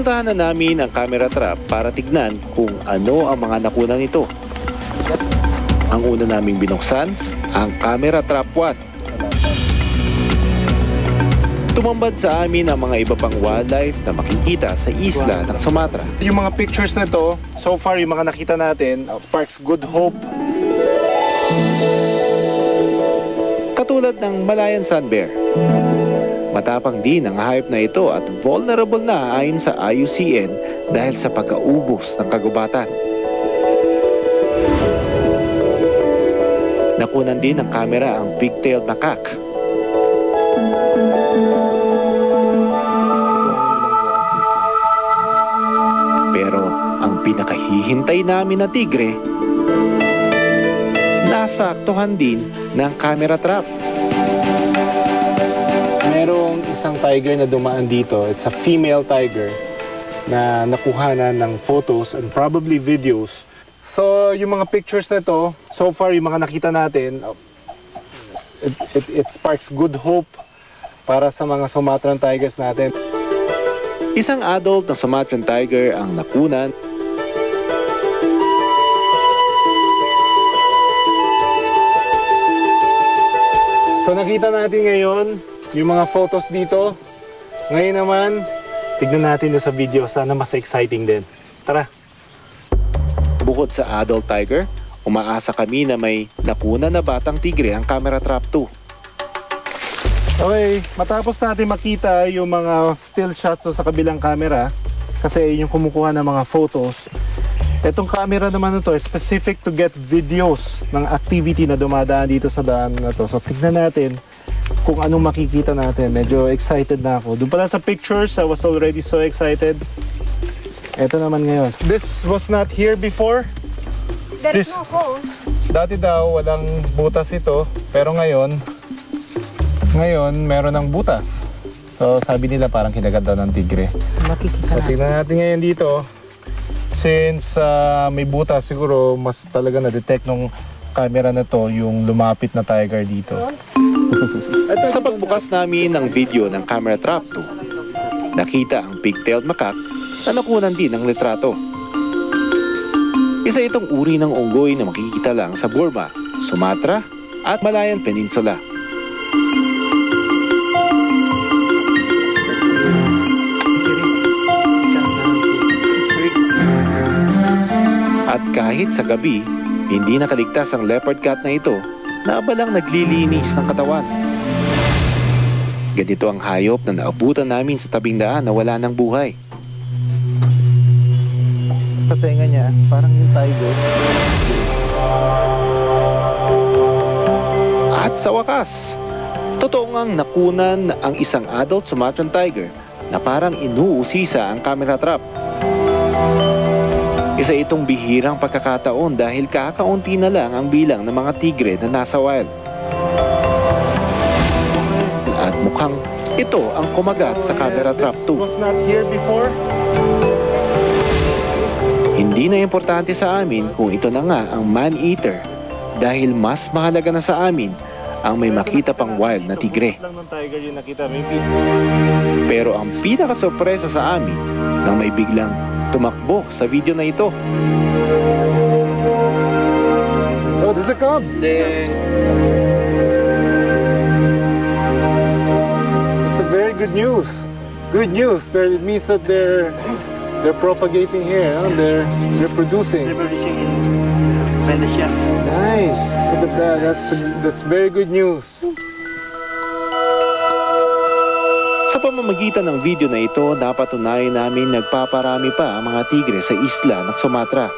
Pinuntahan na namin ang camera trap para tignan kung ano ang mga nakunan nito. Ang una naming binuksan, ang camera trap 1. Tumambad sa amin ang mga iba pang wildlife na makikita sa isla ng Sumatra. Yung mga pictures na to, so far yung mga nakita natin, sparks good hope. Katulad ng Malayan Sun Bear. Matapang din ang hayop na ito at vulnerable na ayon sa IUCN dahil sa pagkaubos ng kagubatan. Nakunan din ng kamera ang pigtailed macaque. Pero ang pinakahihintay namin na tigre, nasaktuhan din ng camera trap. Merong isang tiger na dumaan dito. It's a female tiger na nakuhanan ng photos and probably videos. So, yung mga pictures na to, so far yung mga nakita natin, it sparks good hope para sa mga Sumatran tigers natin. Isang adult na Sumatran tiger ang nakunan. So, nakita natin ngayon yung mga photos dito. Ngayon naman, tignan natin sa video. Sana mas exciting din. Tara! Bukod sa adult tiger, umaasa kami na may nakunan na batang tigre ang camera trap 2. Okay, matapos natin makita yung mga still shots sa kabilang camera, kasi yung kumukuha ng mga photos, itong camera naman na to is specific to get videos ng activity na dumadaan dito sa daan na to. So tignan natin kung anong makikita natin. Medyo excited na ako. Doon pala sa pictures, I was already so excited. Ito naman ngayon. This was not here before. There is no hole. Dati daw walang butas ito, pero ngayon meron ng butas. So sabi nila parang kinagat daw ng tigre. So tignan natin ngayon dito. Since may butas, siguro mas talaga na-detect nung camera na to yung lumapit na tiger dito. Sa pagbukas namin ng video ng camera trap 2, nakita ang pigtailed macaque na nakunan din ng litrato. Isa itong uri ng unggoy na makikita lang sa Burma, Sumatra at Malayan Peninsula. At kahit sa gabi, hindi nakaligtas ang leopard cat na ito na abalang naglilinis ng katawan. Ganito ang hayop na naabutan namin sa tabing daan na wala ng buhay. Sa tenga niya, parang yung tiger. At sa wakas, totoo ngang nakunan ang isang adult Sumatran tiger na parang inuusisa ang camera trap. Isa itong bihirang pagkakataon dahil kakaunti na lang ang bilang ng mga tigre na nasa wild. At mukhang ito ang kumagat sa camera trap 2. Was not here before. Hindi na importante sa amin kung ito na nga ang man-eater dahil mas mahalaga na sa amin ang may makita pang wild na tigre. Pero ang pinakasorpresa sa amin nang may biglang tumakbo sa video na ito. Oh, there's a cub! It's a very good news. Good news. It means that they're propagating here. Huh? They're reproducing. Reproducing by the shells. Nice. Look at that. That's very good news. Sa pamamagitan ng video na ito, napatunayan namin nagpaparami pa ang mga tigre sa isla ng Sumatra.